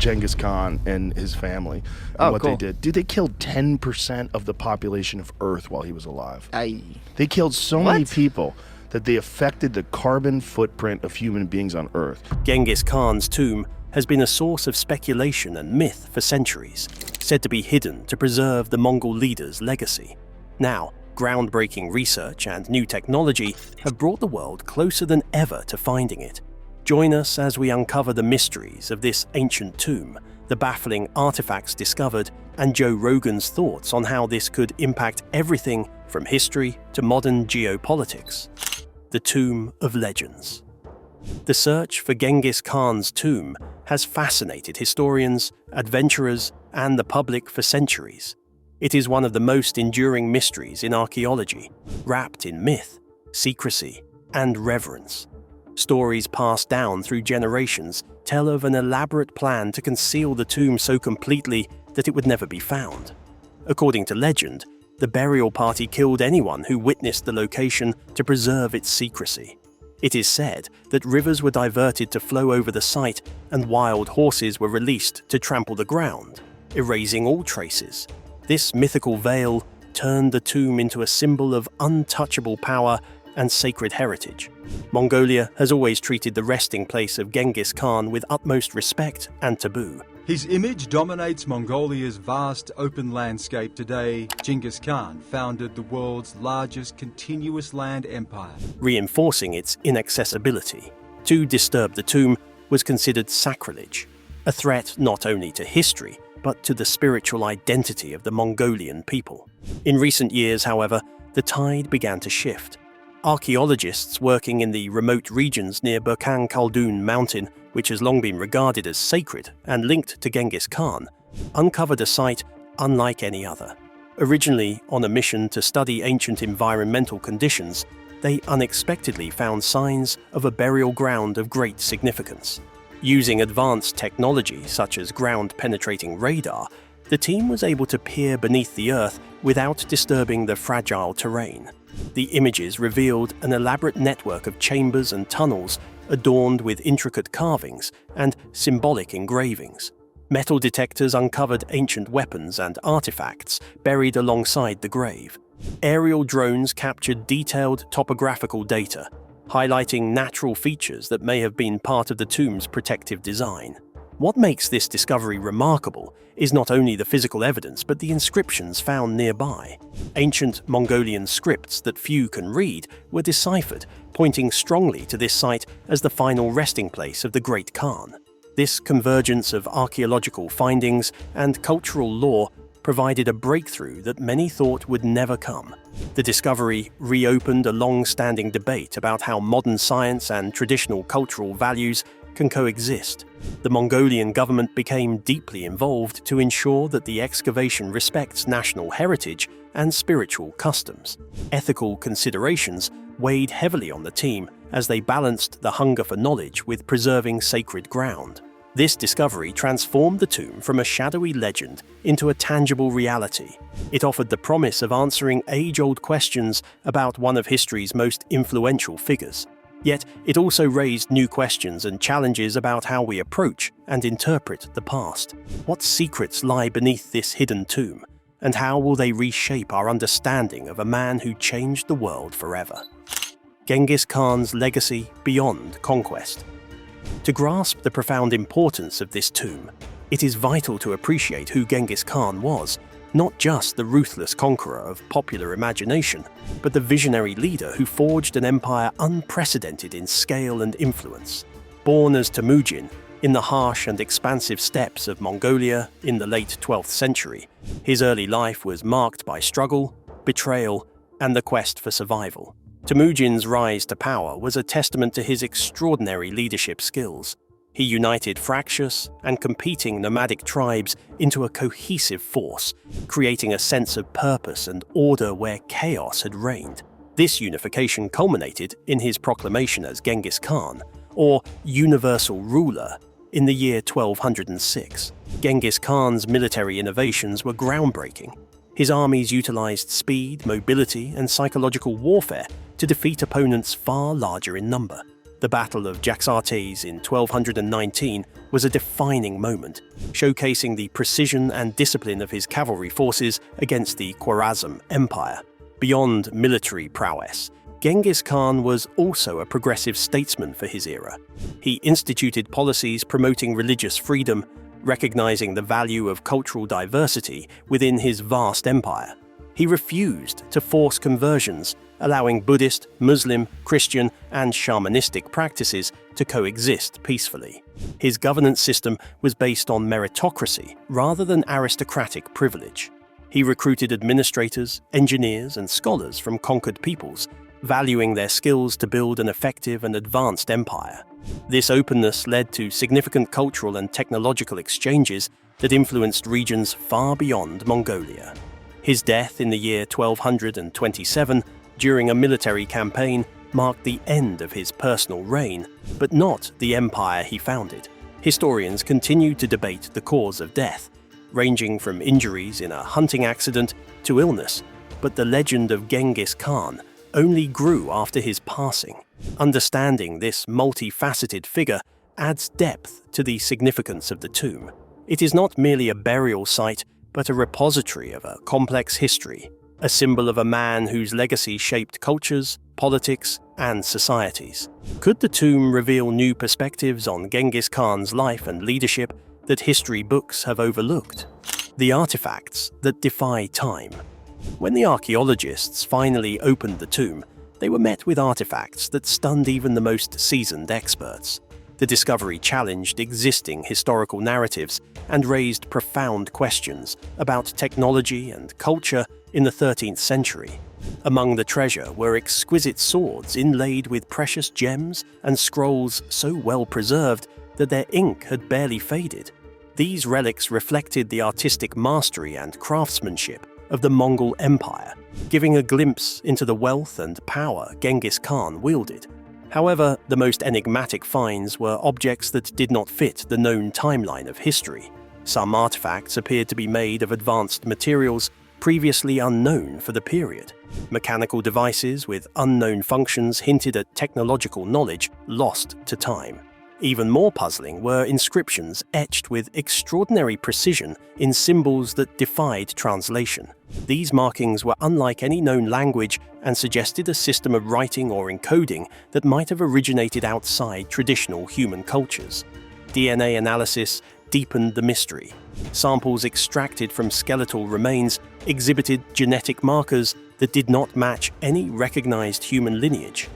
Genghis Khan and his family and what they did. Dude, they killed 10% of the population of Earth while he was alive. They killed so many people that they affected the carbon footprint of human beings on Earth. Genghis Khan's tomb has been a source of speculation and myth for centuries, said to be hidden to preserve the Mongol leader's legacy. Now, groundbreaking research and new technology have brought the world closer than ever to finding it. Join us as we uncover the mysteries of this ancient tomb, the baffling artifacts discovered, and Joe Rogan's thoughts on how this could impact everything from history to modern geopolitics. The Tomb of Legends. The search for Genghis Khan's tomb has fascinated historians, adventurers, and the public for centuries. It is one of the most enduring mysteries in archaeology, wrapped in myth, secrecy, and reverence. Stories passed down through generations tell of an elaborate plan to conceal the tomb so completely that it would never be found. According to legend, the burial party killed anyone who witnessed the location to preserve its secrecy. It is said that rivers were diverted to flow over the site and wild horses were released to trample the ground, erasing all traces. This mythical veil turned the tomb into a symbol of untouchable power and sacred heritage. Mongolia has always treated the resting place of Genghis Khan with utmost respect and taboo. His image dominates Mongolia's vast open landscape today. Genghis Khan founded the world's largest continuous land empire, reinforcing its inaccessibility. To disturb the tomb was considered sacrilege, a threat not only to history, but to the spiritual identity of the Mongolian people. In recent years, however, the tide began to shift. Archaeologists working in the remote regions near Burkhan Khaldun mountain, which has long been regarded as sacred and linked to Genghis Khan, uncovered a site unlike any other. Originally on a mission to study ancient environmental conditions, they unexpectedly found signs of a burial ground of great significance. Using advanced technology such as ground-penetrating radar, the team was able to peer beneath the earth without disturbing the fragile terrain. The images revealed an elaborate network of chambers and tunnels adorned with intricate carvings and symbolic engravings. Metal detectors uncovered ancient weapons and artifacts buried alongside the grave. Aerial drones captured detailed topographical data, highlighting natural features that may have been part of the tomb's protective design. What makes this discovery remarkable is not only the physical evidence but the inscriptions found nearby. Ancient Mongolian scripts that few can read were deciphered, pointing strongly to this site as the final resting place of the Great Khan. This convergence of archaeological findings and cultural lore provided a breakthrough that many thought would never come. The discovery reopened a long-standing debate about how modern science and traditional cultural values can coexist. The Mongolian government became deeply involved to ensure that the excavation respects national heritage and spiritual customs. Ethical considerations weighed heavily on the team as they balanced the hunger for knowledge with preserving sacred ground. This discovery transformed the tomb from a shadowy legend into a tangible reality. It offered the promise of answering age-old questions about one of history's most influential figures. Yet, it also raised new questions and challenges about how we approach and interpret the past. What secrets lie beneath this hidden tomb, and how will they reshape our understanding of a man who changed the world forever? Genghis Khan's legacy beyond conquest. To grasp the profound importance of this tomb, it is vital to appreciate who Genghis Khan was, not just the ruthless conqueror of popular imagination, but the visionary leader who forged an empire unprecedented in scale and influence. Born as Temujin in the harsh and expansive steppes of Mongolia in the late 12th century, his early life was marked by struggle, betrayal, and the quest for survival. Temujin's rise to power was a testament to his extraordinary leadership skills. He united fractious and competing nomadic tribes into a cohesive force, creating a sense of purpose and order where chaos had reigned. This unification culminated in his proclamation as Genghis Khan, or universal ruler, in the year 1206. Genghis Khan's military innovations were groundbreaking. His armies utilized speed, mobility, and psychological warfare to defeat opponents far larger in number. The Battle of Jaxartes in 1219 was a defining moment, showcasing the precision and discipline of his cavalry forces against the Khwarezm Empire. Beyond military prowess, Genghis Khan was also a progressive statesman for his era. He instituted policies promoting religious freedom, recognizing the value of cultural diversity within his vast empire. He refused to force conversions, allowing Buddhist, Muslim, Christian, and shamanistic practices to coexist peacefully. His governance system was based on meritocracy rather than aristocratic privilege. He recruited administrators, engineers, and scholars from conquered peoples, valuing their skills to build an effective and advanced empire. This openness led to significant cultural and technological exchanges that influenced regions far beyond Mongolia. His death in the year 1227 during a military campaign marked the end of his personal reign, but not the empire he founded. Historians continue to debate the cause of death, ranging from injuries in a hunting accident to illness, but the legend of Genghis Khan only grew after his passing. Understanding this multifaceted figure adds depth to the significance of the tomb. It is not merely a burial site, but a repository of a complex history, a symbol of a man whose legacy shaped cultures, politics, and societies. Could the tomb reveal new perspectives on Genghis Khan's life and leadership that history books have overlooked? The artifacts that defy time. When the archaeologists finally opened the tomb, they were met with artifacts that stunned even the most seasoned experts. The discovery challenged existing historical narratives and raised profound questions about technology and culture in the 13th century. Among the treasure were exquisite swords inlaid with precious gems and scrolls so well preserved that their ink had barely faded. These relics reflected the artistic mastery and craftsmanship of the Mongol Empire, giving a glimpse into the wealth and power Genghis Khan wielded. However, the most enigmatic finds were objects that did not fit the known timeline of history. Some artifacts appeared to be made of advanced materials previously unknown for the period. Mechanical devices with unknown functions hinted at technological knowledge lost to time. Even more puzzling were inscriptions etched with extraordinary precision in symbols that defied translation. These markings were unlike any known language and suggested a system of writing or encoding that might have originated outside traditional human cultures. DNA analysis deepened the mystery. Samples extracted from skeletal remains exhibited genetic markers that did not match any recognized human lineage.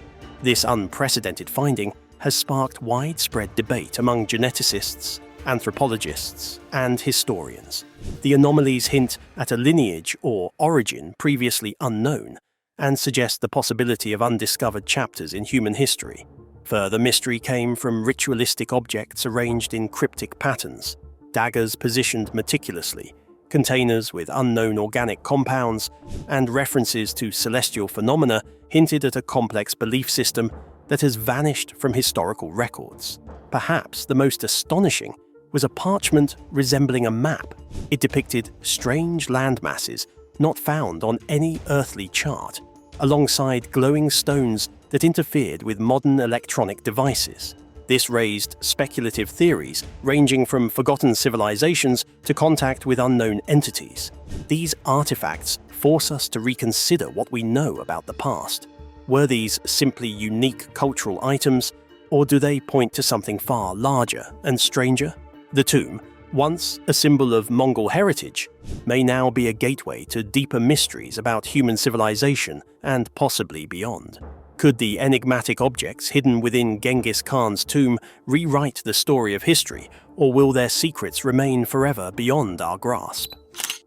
This unprecedented finding has sparked widespread debate among geneticists, anthropologists, and historians. The anomalies hint at a lineage or origin previously unknown and suggest the possibility of undiscovered chapters in human history. Further mystery came from ritualistic objects arranged in cryptic patterns, daggers positioned meticulously, containers with unknown organic compounds, and references to celestial phenomena hinted at a complex belief system that has vanished from historical records. Perhaps the most astonishing was a parchment resembling a map. It depicted strange landmasses not found on any earthly chart, alongside glowing stones that interfered with modern electronic devices. This raised speculative theories ranging from forgotten civilizations to contact with unknown entities. These artifacts force us to reconsider what we know about the past. Were these simply unique cultural items, or do they point to something far larger and stranger? The tomb, once a symbol of Mongol heritage, may now be a gateway to deeper mysteries about human civilization and possibly beyond. Could the enigmatic objects hidden within Genghis Khan's tomb rewrite the story of history, or will their secrets remain forever beyond our grasp?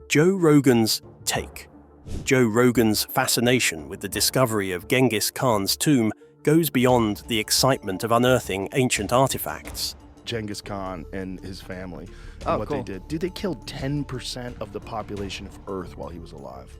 Joe Rogan's Take. Joe Rogan's fascination with the discovery of Genghis Khan's tomb goes beyond the excitement of unearthing ancient artifacts. Genghis Khan and his family and what they did. Dude, they killed 10% of the population of Earth while he was alive.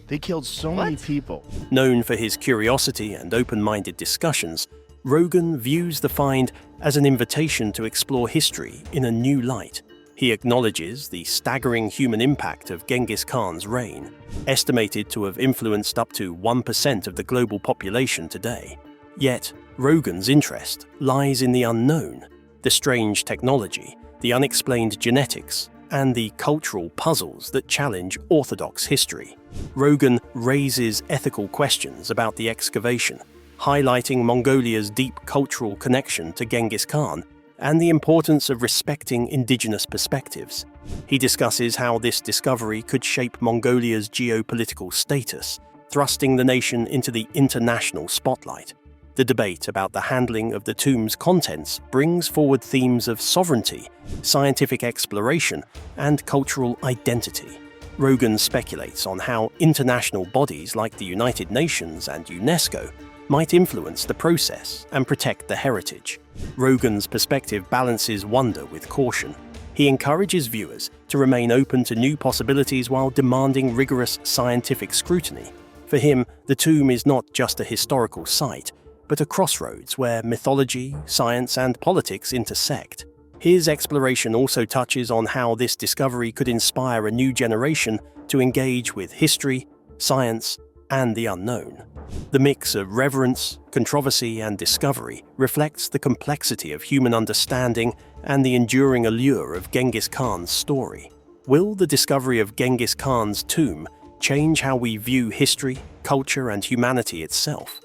They killed so many people. Known for his curiosity and open-minded discussions, Rogan views the find as an invitation to explore history in a new light. He acknowledges the staggering human impact of Genghis Khan's reign, estimated to have influenced up to 1% of the global population today. Yet, Rogan's interest lies in the unknown, the strange technology, the unexplained genetics, and the cultural puzzles that challenge orthodox history. Rogan raises ethical questions about the excavation, highlighting Mongolia's deep cultural connection to Genghis Khan and the importance of respecting indigenous perspectives. He discusses how this discovery could shape Mongolia's geopolitical status, thrusting the nation into the international spotlight. The debate about the handling of the tomb's contents brings forward themes of sovereignty, scientific exploration, and cultural identity. Rogan speculates on how international bodies like the United Nations and UNESCO might influence the process and protect the heritage. Rogan's perspective balances wonder with caution. He encourages viewers to remain open to new possibilities while demanding rigorous scientific scrutiny. For him, the tomb is not just a historical site, but a crossroads where mythology, science, and politics intersect. His exploration also touches on how this discovery could inspire a new generation to engage with history, science, and the unknown. The mix of reverence, controversy, and discovery reflects the complexity of human understanding and the enduring allure of Genghis Khan's story. Will the discovery of Genghis Khan's tomb change how we view history, culture, and humanity itself?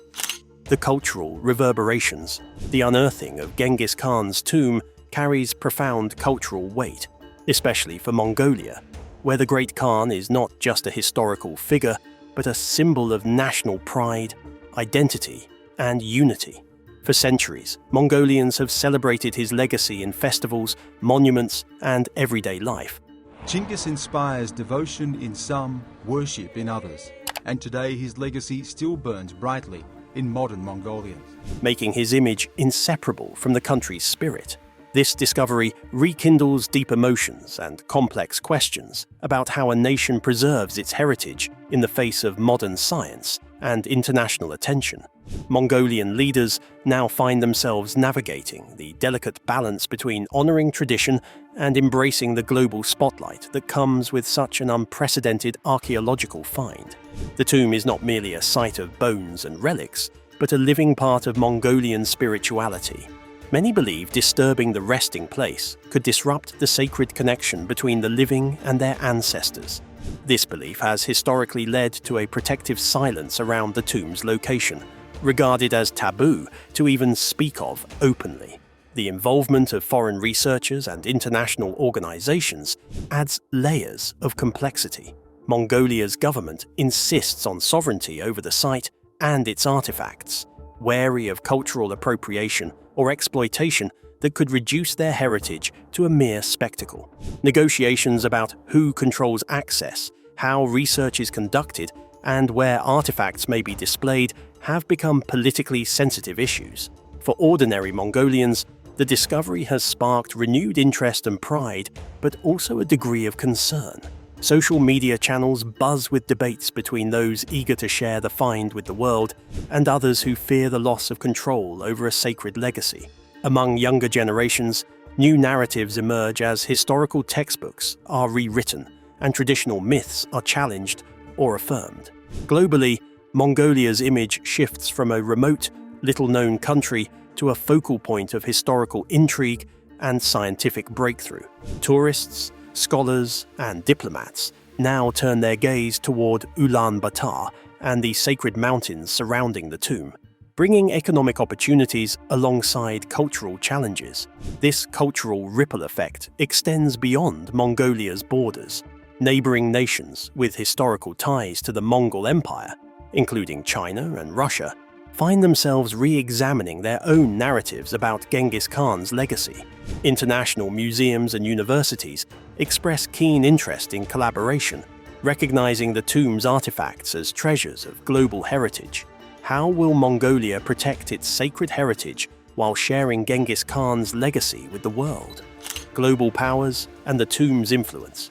The cultural reverberations. The unearthing of Genghis Khan's tomb carries profound cultural weight, especially for Mongolia, where the Great Khan is not just a historical figure, but a symbol of national pride, identity, and unity. For centuries, Mongolians have celebrated his legacy in festivals, monuments, and everyday life. Genghis inspires devotion in some, worship in others, and today his legacy still burns brightly in modern Mongolians, making his image inseparable from the country's spirit. This discovery rekindles deep emotions and complex questions about how a nation preserves its heritage in the face of modern science and international attention. Mongolian leaders now find themselves navigating the delicate balance between honoring tradition and embracing the global spotlight that comes with such an unprecedented archaeological find. The tomb is not merely a site of bones and relics, but a living part of Mongolian spirituality. Many believe disturbing the resting place could disrupt the sacred connection between the living and their ancestors. This belief has historically led to a protective silence around the tomb's location, regarded as taboo to even speak of openly. The involvement of foreign researchers and international organizations adds layers of complexity. Mongolia's government insists on sovereignty over the site and its artifacts, wary of cultural appropriation or exploitation that could reduce their heritage to a mere spectacle. Negotiations about who controls access, how research is conducted, and where artifacts may be displayed have become politically sensitive issues. For ordinary Mongolians, the discovery has sparked renewed interest and pride, but also a degree of concern. Social media channels buzz with debates between those eager to share the find with the world and others who fear the loss of control over a sacred legacy. Among younger generations, new narratives emerge as historical textbooks are rewritten and traditional myths are challenged or affirmed. Globally, Mongolia's image shifts from a remote, little-known country to a focal point of historical intrigue and scientific breakthrough. Tourists, scholars, and diplomats now turn their gaze toward Ulaanbaatar and the sacred mountains surrounding the tomb, bringing economic opportunities alongside cultural challenges. This cultural ripple effect extends beyond Mongolia's borders. Neighboring nations with historical ties to the Mongol Empire, including China and Russia, find themselves re-examining their own narratives about Genghis Khan's legacy. International museums and universities express keen interest in collaboration, recognizing the tomb's artifacts as treasures of global heritage. How will Mongolia protect its sacred heritage while sharing Genghis Khan's legacy with the world? Global powers and the tomb's influence.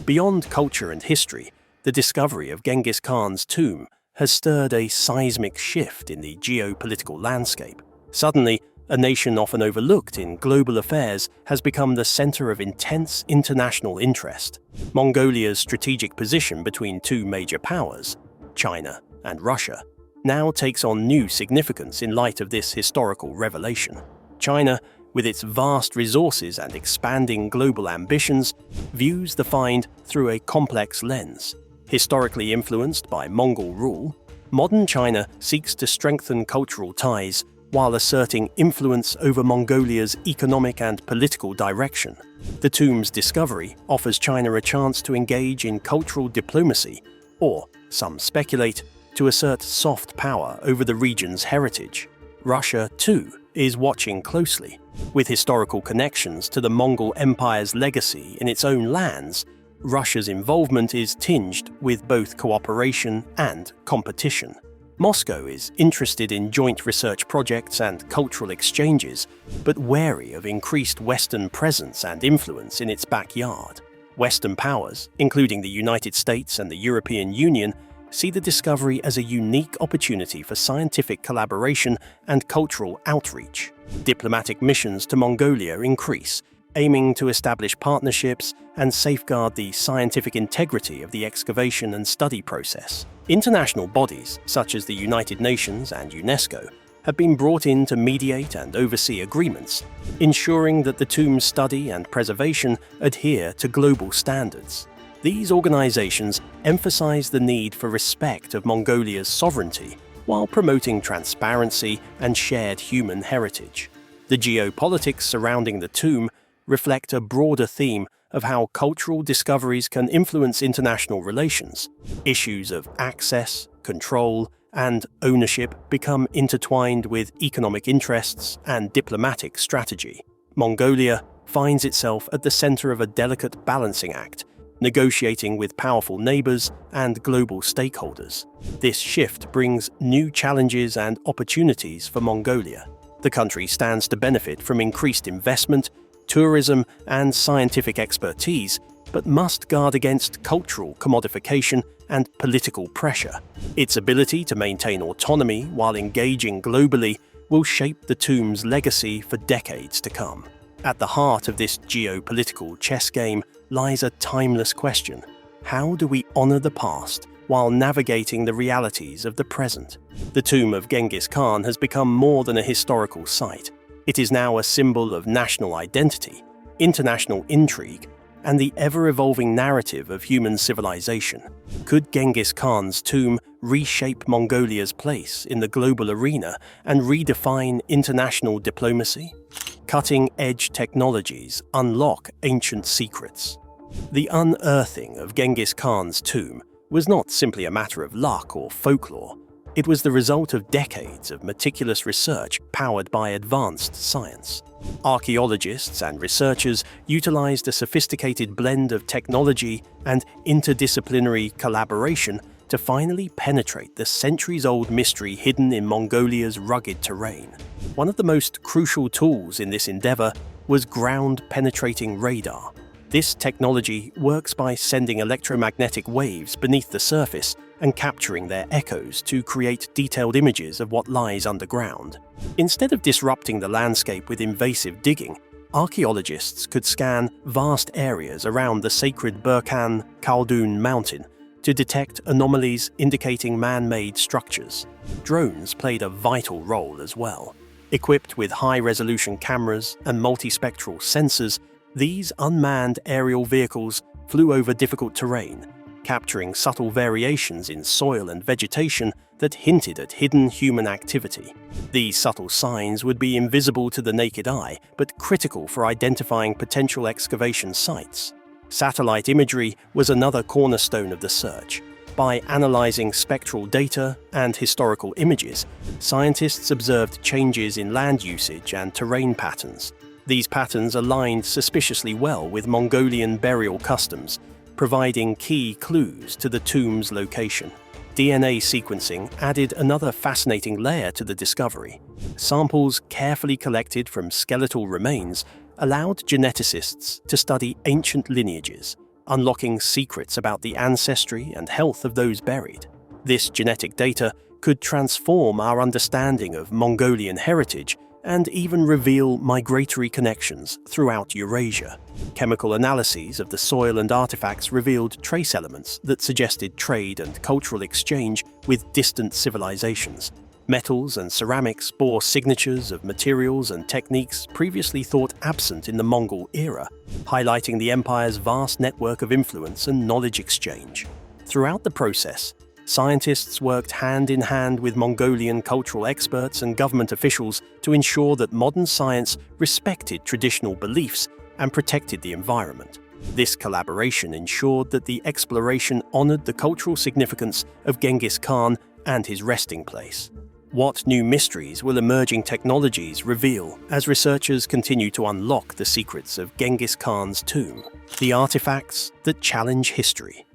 Beyond culture and history, the discovery of Genghis Khan's tomb has stirred a seismic shift in the geopolitical landscape. Suddenly, a nation often overlooked in global affairs has become the center of intense international interest. Mongolia's strategic position between two major powers, China and Russia, now takes on new significance in light of this historical revelation. China, with its vast resources and expanding global ambitions, views the find through a complex lens. Historically influenced by Mongol rule, modern China seeks to strengthen cultural ties while asserting influence over Mongolia's economic and political direction. The tomb's discovery offers China a chance to engage in cultural diplomacy, or, some speculate, to assert soft power over the region's heritage. Russia, too, is watching closely. With historical connections to the Mongol Empire's legacy in its own lands, Russia's involvement is tinged with both cooperation and competition. Moscow is interested in joint research projects and cultural exchanges, but wary of increased Western presence and influence in its backyard. Western powers, including the United States and the European Union, see the discovery as a unique opportunity for scientific collaboration and cultural outreach. Diplomatic missions to Mongolia increase, aiming to establish partnerships and safeguard the scientific integrity of the excavation and study process. International bodies, such as the United Nations and UNESCO, have been brought in to mediate and oversee agreements, ensuring that the tomb's study and preservation adhere to global standards. These organizations emphasize the need for respect of Mongolia's sovereignty while promoting transparency and shared human heritage. The geopolitics surrounding the tomb reflect a broader theme of how cultural discoveries can influence international relations. Issues of access, control, and ownership become intertwined with economic interests and diplomatic strategy. Mongolia finds itself at the center of a delicate balancing act, negotiating with powerful neighbors and global stakeholders. This shift brings new challenges and opportunities for Mongolia. The country stands to benefit from increased investment, tourism, and scientific expertise, but must guard against cultural commodification and political pressure. Its ability to maintain autonomy while engaging globally will shape the tomb's legacy for decades to come. At the heart of this geopolitical chess game lies a timeless question: how do we honor the past while navigating the realities of the present? The tomb of Genghis Khan has become more than a historical site. It is now a symbol of national identity, international intrigue, and the ever-evolving narrative of human civilization. Could Genghis Khan's tomb reshape Mongolia's place in the global arena and redefine international diplomacy? Cutting-edge technologies unlock ancient secrets. The unearthing of Genghis Khan's tomb was not simply a matter of luck or folklore. It was the result of decades of meticulous research powered by advanced science. Archaeologists and researchers utilized a sophisticated blend of technology and interdisciplinary collaboration to finally penetrate the centuries-old mystery hidden in Mongolia's rugged terrain. One of the most crucial tools in this endeavor was ground-penetrating radar. This technology works by sending electromagnetic waves beneath the surface and capturing their echoes to create detailed images of what lies underground. Instead of disrupting the landscape with invasive digging, archaeologists could scan vast areas around the sacred Burkhan Khaldun mountain to detect anomalies indicating man-made structures. Drones played a vital role as well. Equipped with high-resolution cameras and multispectral sensors, these unmanned aerial vehicles flew over difficult terrain, capturing subtle variations in soil and vegetation that hinted at hidden human activity. These subtle signs would be invisible to the naked eye, but critical for identifying potential excavation sites. Satellite imagery was another cornerstone of the search. By analyzing spectral data and historical images, scientists observed changes in land usage and terrain patterns. These patterns aligned suspiciously well with Mongolian burial customs, providing key clues to the tomb's location. DNA sequencing added another fascinating layer to the discovery. Samples carefully collected from skeletal remains allowed geneticists to study ancient lineages, unlocking secrets about the ancestry and health of those buried. This genetic data could transform our understanding of Mongolian heritage and even reveal migratory connections throughout Eurasia. Chemical analyses of the soil and artifacts revealed trace elements that suggested trade and cultural exchange with distant civilizations. Metals and ceramics bore signatures of materials and techniques previously thought absent in the Mongol era, highlighting the empire's vast network of influence and knowledge exchange. Throughout the process, scientists worked hand in hand with Mongolian cultural experts and government officials to ensure that modern science respected traditional beliefs and protected the environment. This collaboration ensured that the exploration honored the cultural significance of Genghis Khan and his resting place. What new mysteries will emerging technologies reveal as researchers continue to unlock the secrets of Genghis Khan's tomb, the artifacts that challenge history?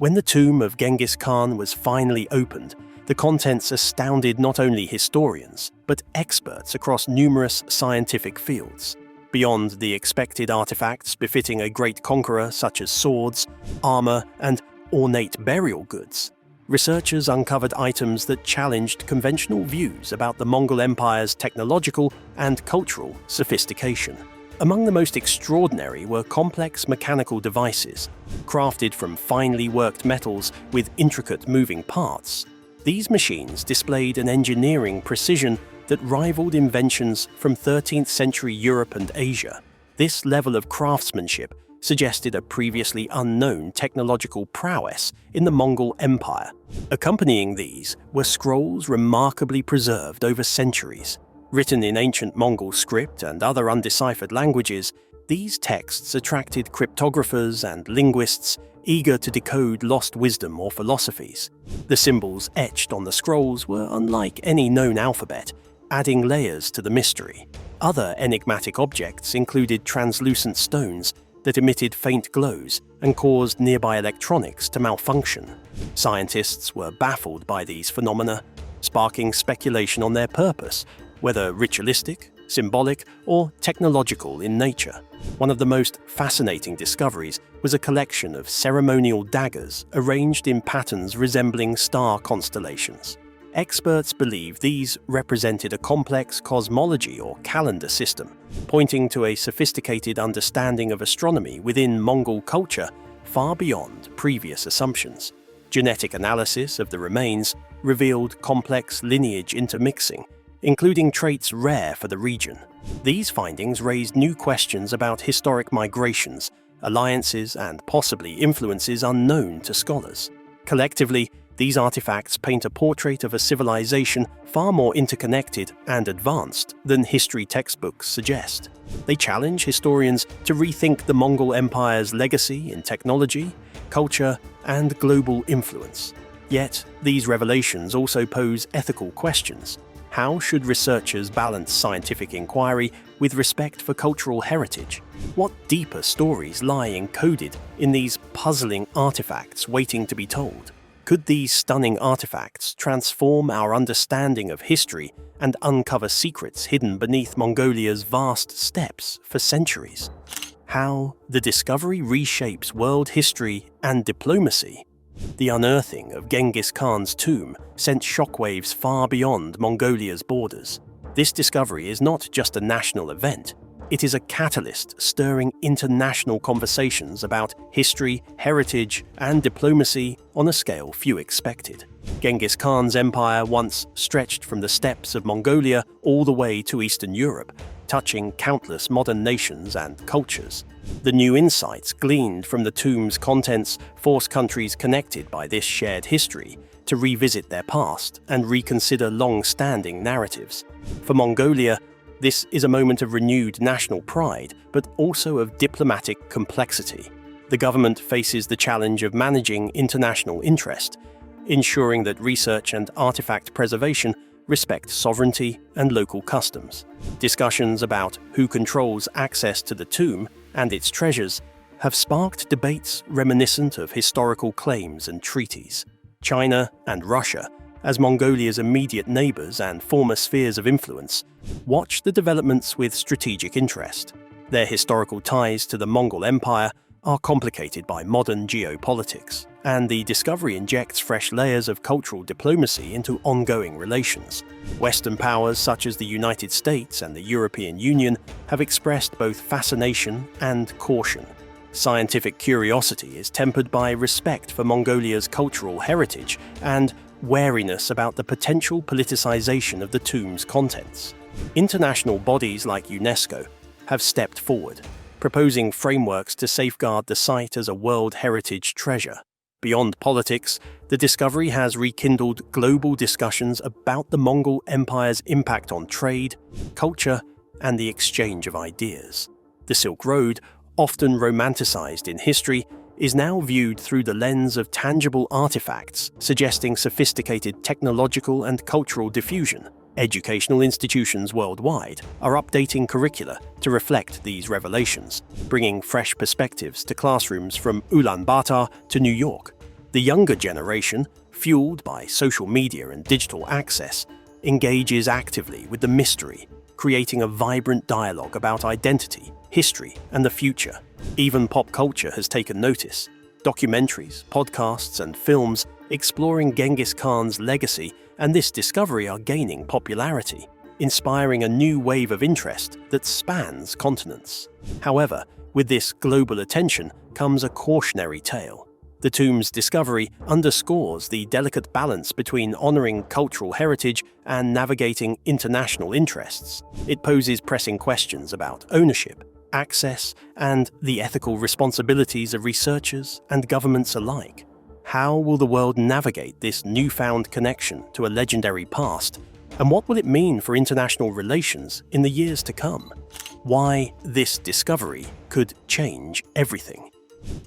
When the tomb of Genghis Khan was finally opened, the contents astounded not only historians, but experts across numerous scientific fields. Beyond the expected artifacts befitting a great conqueror such as swords, armor, and ornate burial goods, researchers uncovered items that challenged conventional views about the Mongol Empire's technological and cultural sophistication. Among the most extraordinary were complex mechanical devices, crafted from finely worked metals with intricate moving parts. These machines displayed an engineering precision that rivaled inventions from 13th century Europe and Asia. This level of craftsmanship suggested a previously unknown technological prowess in the Mongol Empire. Accompanying these were scrolls remarkably preserved over centuries. Written in ancient Mongol script and other undeciphered languages, these texts attracted cryptographers and linguists eager to decode lost wisdom or philosophies. The symbols etched on the scrolls were unlike any known alphabet, adding layers to the mystery. Other enigmatic objects included translucent stones that emitted faint glows and caused nearby electronics to malfunction. Scientists were baffled by these phenomena, sparking speculation on their purpose, whether ritualistic, symbolic, or technological in nature. One of the most fascinating discoveries was a collection of ceremonial daggers arranged in patterns resembling star constellations. Experts believe these represented a complex cosmology or calendar system, pointing to a sophisticated understanding of astronomy within Mongol culture far beyond previous assumptions. Genetic analysis of the remains revealed complex lineage intermixing, including traits rare for the region. These findings raised new questions about historic migrations, alliances, and possibly influences unknown to scholars. Collectively, these artifacts paint a portrait of a civilization far more interconnected and advanced than history textbooks suggest. They challenge historians to rethink the Mongol Empire's legacy in technology, culture, and global influence. Yet, these revelations also pose ethical questions. How should researchers balance scientific inquiry with respect for cultural heritage? What deeper stories lie encoded in these puzzling artifacts waiting to be told? Could these stunning artifacts transform our understanding of history and uncover secrets hidden beneath Mongolia's vast steppes for centuries? How the discovery reshapes world history and diplomacy. The unearthing of Genghis Khan's tomb sent shockwaves far beyond Mongolia's borders. This discovery is not just a national event. It is a catalyst stirring international conversations about history, heritage, and diplomacy on a scale few expected. Genghis Khan's empire once stretched from the steppes of Mongolia all the way to Eastern Europe, touching countless modern nations and cultures. The new insights gleaned from the tomb's contents force countries connected by this shared history to revisit their past and reconsider long-standing narratives. For Mongolia, this is a moment of renewed national pride, but also of diplomatic complexity. The government faces the challenge of managing international interest, ensuring that research and artifact preservation respect sovereignty and local customs. Discussions about who controls access to the tomb and its treasures have sparked debates reminiscent of historical claims and treaties. China and Russia, as Mongolia's immediate neighbors and former spheres of influence, watch the developments with strategic interest. Their historical ties to the Mongol Empire are complicated by modern geopolitics, and the discovery injects fresh layers of cultural diplomacy into ongoing relations. Western powers such as the United States and the European Union have expressed both fascination and caution. Scientific curiosity is tempered by respect for Mongolia's cultural heritage and wariness about the potential politicization of the tomb's contents. International bodies like UNESCO have stepped forward, proposing frameworks to safeguard the site as a World Heritage treasure. Beyond politics, the discovery has rekindled global discussions about the Mongol Empire's impact on trade, culture, and the exchange of ideas. The Silk Road, often romanticized in history, is now viewed through the lens of tangible artifacts, suggesting sophisticated technological and cultural diffusion. Educational institutions worldwide are updating curricula to reflect these revelations, bringing fresh perspectives to classrooms from Ulaanbaatar to New York. The younger generation, fueled by social media and digital access, engages actively with the mystery, creating a vibrant dialogue about identity, history, and the future. Even pop culture has taken notice. Documentaries, podcasts, and films exploring Genghis Khan's legacy and this discovery are gaining popularity, inspiring a new wave of interest that spans continents. However, with this global attention comes a cautionary tale. The tomb's discovery underscores the delicate balance between honoring cultural heritage and navigating international interests. It poses pressing questions about ownership, access, and the ethical responsibilities of researchers and governments alike. How will the world navigate this newfound connection to a legendary past, and what will it mean for international relations in the years to come? Why this discovery could change everything.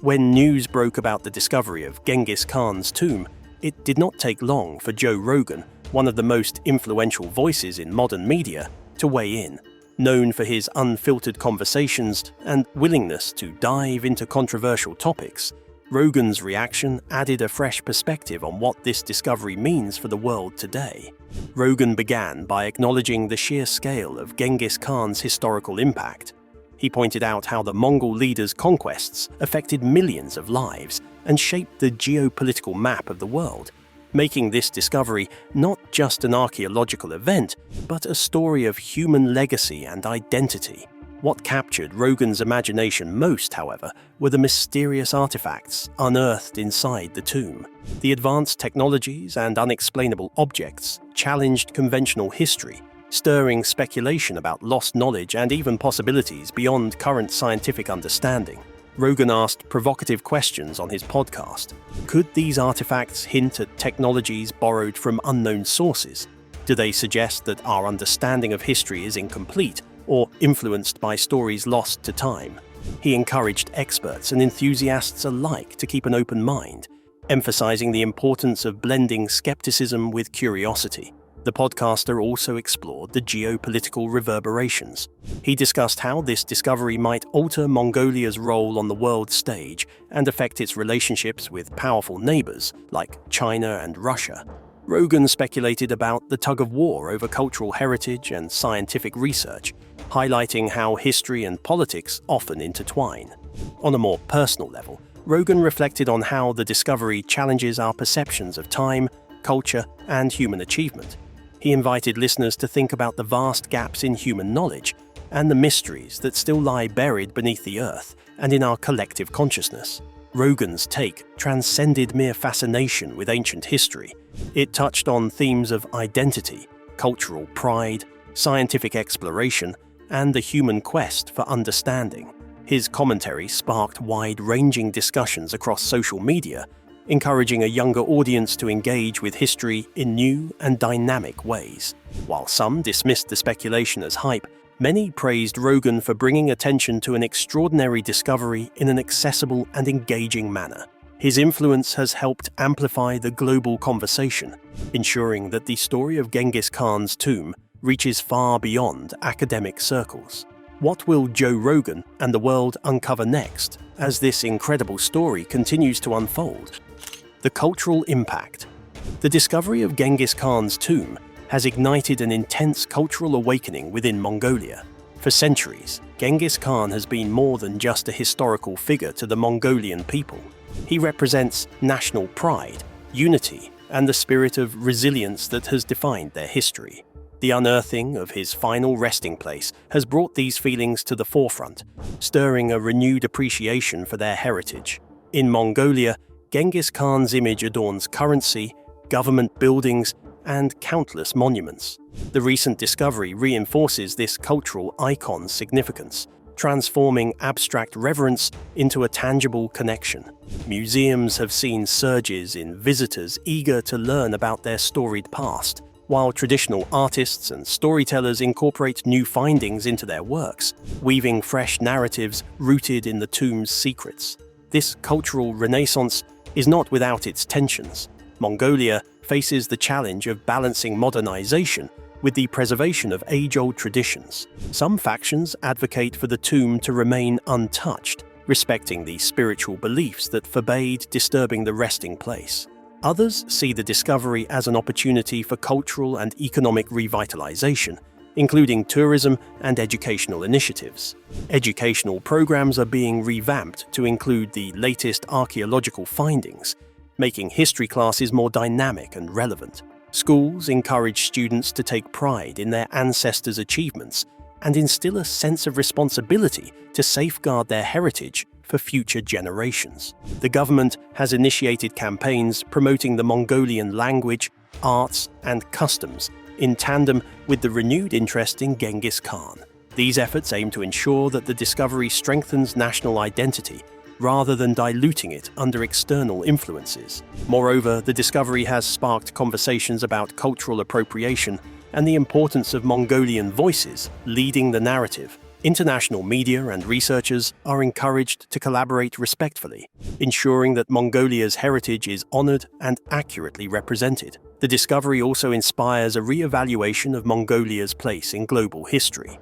When news broke about the discovery of Genghis Khan's tomb, it did not take long for Joe Rogan, one of the most influential voices in modern media, to weigh in. Known for his unfiltered conversations and willingness to dive into controversial topics, Rogan's reaction added a fresh perspective on what this discovery means for the world today. Rogan began by acknowledging the sheer scale of Genghis Khan's historical impact. He pointed out how the Mongol leader's conquests affected millions of lives and shaped the geopolitical map of the world, making this discovery not just an archaeological event, but a story of human legacy and identity. What captured Rogan's imagination most, however, were the mysterious artifacts unearthed inside the tomb. The advanced technologies and unexplainable objects challenged conventional history, stirring speculation about lost knowledge and even possibilities beyond current scientific understanding. Rogan asked provocative questions on his podcast. Could these artifacts hint at technologies borrowed from unknown sources? Do they suggest that our understanding of history is incomplete or influenced by stories lost to time? He encouraged experts and enthusiasts alike to keep an open mind, emphasizing the importance of blending skepticism with curiosity. The podcaster also explored the geopolitical reverberations. He discussed how this discovery might alter Mongolia's role on the world stage and affect its relationships with powerful neighbors like China and Russia. Rogan speculated about the tug-of-war over cultural heritage and scientific research, highlighting how history and politics often intertwine. On a more personal level, Rogan reflected on how the discovery challenges our perceptions of time, culture, and human achievement. He invited listeners to think about the vast gaps in human knowledge and the mysteries that still lie buried beneath the earth and in our collective consciousness. Rogan's take transcended mere fascination with ancient history. It touched on themes of identity, cultural pride, scientific exploration, and the human quest for understanding. His commentary sparked wide-ranging discussions across social media, encouraging a younger audience to engage with history in new and dynamic ways. While some dismissed the speculation as hype, many praised Rogan for bringing attention to an extraordinary discovery in an accessible and engaging manner. His influence has helped amplify the global conversation, ensuring that the story of Genghis Khan's tomb reaches far beyond academic circles. What will Joe Rogan and the world uncover next as this incredible story continues to unfold? The cultural impact. The discovery of Genghis Khan's tomb has ignited an intense cultural awakening within Mongolia. For centuries, Genghis Khan has been more than just a historical figure to the Mongolian people. He represents national pride, unity, and the spirit of resilience that has defined their history. The unearthing of his final resting place has brought these feelings to the forefront, stirring a renewed appreciation for their heritage. In Mongolia, Genghis Khan's image adorns currency, government buildings, and countless monuments. The recent discovery reinforces this cultural icon's significance, transforming abstract reverence into a tangible connection. Museums have seen surges in visitors eager to learn about their storied past, while traditional artists and storytellers incorporate new findings into their works, weaving fresh narratives rooted in the tomb's secrets. This cultural renaissance is not without its tensions. Mongolia faces the challenge of balancing modernization with the preservation of age-old traditions. Some factions advocate for the tomb to remain untouched, respecting the spiritual beliefs that forbade disturbing the resting place. Others see the discovery as an opportunity for cultural and economic revitalization, including tourism and educational initiatives. Educational programs are being revamped to include the latest archaeological findings, making history classes more dynamic and relevant. Schools encourage students to take pride in their ancestors' achievements and instill a sense of responsibility to safeguard their heritage for future generations. The government has initiated campaigns promoting the Mongolian language, arts, and customs in tandem with the renewed interest in Genghis Khan. These efforts aim to ensure that the discovery strengthens national identity rather than diluting it under external influences. Moreover, the discovery has sparked conversations about cultural appropriation and the importance of Mongolian voices leading the narrative. International media and researchers are encouraged to collaborate respectfully, ensuring that Mongolia's heritage is honored and accurately represented. The discovery also inspires a re-evaluation of Mongolia's place in global history.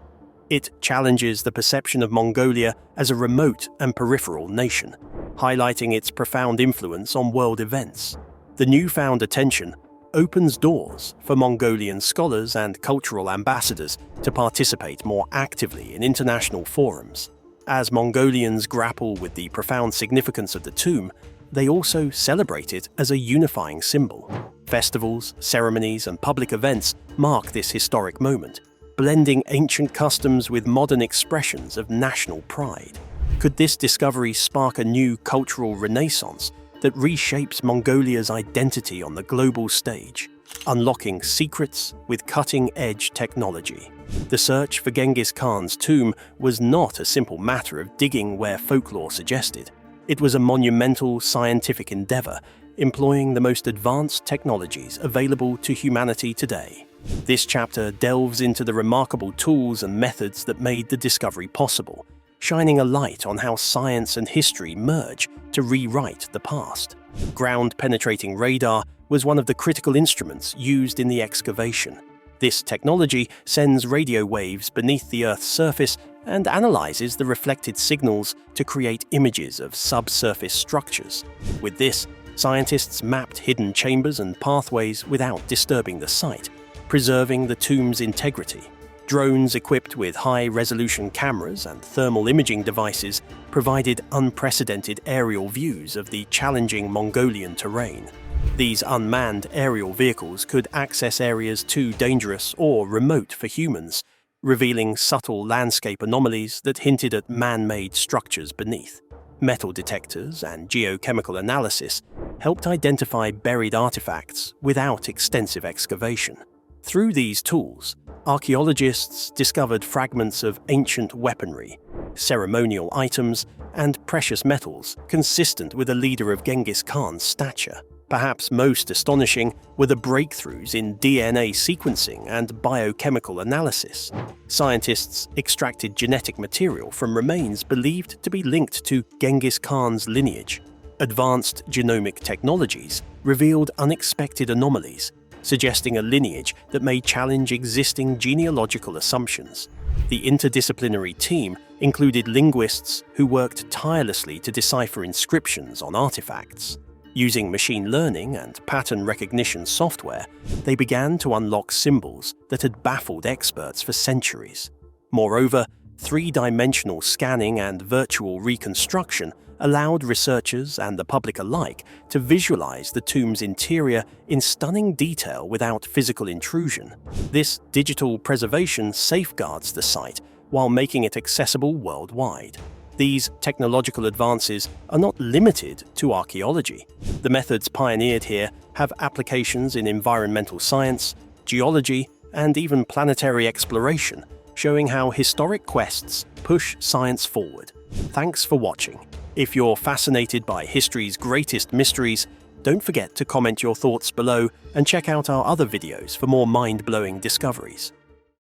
It challenges the perception of Mongolia as a remote and peripheral nation, highlighting its profound influence on world events. The newfound attention opens doors for Mongolian scholars and cultural ambassadors to participate more actively in international forums. As Mongolians grapple with the profound significance of the tomb, they also celebrate it as a unifying symbol. Festivals, ceremonies, and public events mark this historic moment, blending ancient customs with modern expressions of national pride. Could this discovery spark a new cultural renaissance that reshapes Mongolia's identity on the global stage, unlocking secrets with cutting-edge technology? The search for Genghis Khan's tomb was not a simple matter of digging where folklore suggested. It was a monumental scientific endeavor, employing the most advanced technologies available to humanity today. This chapter delves into the remarkable tools and methods that made the discovery possible, shining a light on how science and history merge to rewrite the past. Ground-penetrating radar was one of the critical instruments used in the excavation. This technology sends radio waves beneath the Earth's surface and analyzes the reflected signals to create images of subsurface structures. With this, scientists mapped hidden chambers and pathways without disturbing the site, preserving the tomb's integrity. Drones equipped with high-resolution cameras and thermal imaging devices provided unprecedented aerial views of the challenging Mongolian terrain. These unmanned aerial vehicles could access areas too dangerous or remote for humans, revealing subtle landscape anomalies that hinted at man-made structures beneath. Metal detectors and geochemical analysis helped identify buried artifacts without extensive excavation. Through these tools, archaeologists discovered fragments of ancient weaponry, ceremonial items, and precious metals consistent with a leader of Genghis Khan's stature. Perhaps most astonishing were the breakthroughs in DNA sequencing and biochemical analysis. Scientists extracted genetic material from remains believed to be linked to Genghis Khan's lineage. Advanced genomic technologies revealed unexpected anomalies, suggesting a lineage that may challenge existing genealogical assumptions. The interdisciplinary team included linguists who worked tirelessly to decipher inscriptions on artifacts. Using machine learning and pattern recognition software, they began to unlock symbols that had baffled experts for centuries. Moreover, three-dimensional scanning and virtual reconstruction allowed researchers and the public alike to visualize the tomb's interior in stunning detail without physical intrusion. This digital preservation safeguards the site while making it accessible worldwide. These technological advances are not limited to archaeology. The methods pioneered here have applications in environmental science, geology, and even planetary exploration, showing how historic quests push science forward. Thanks for watching. If you're fascinated by history's greatest mysteries, don't forget to comment your thoughts below and check out our other videos for more mind-blowing discoveries.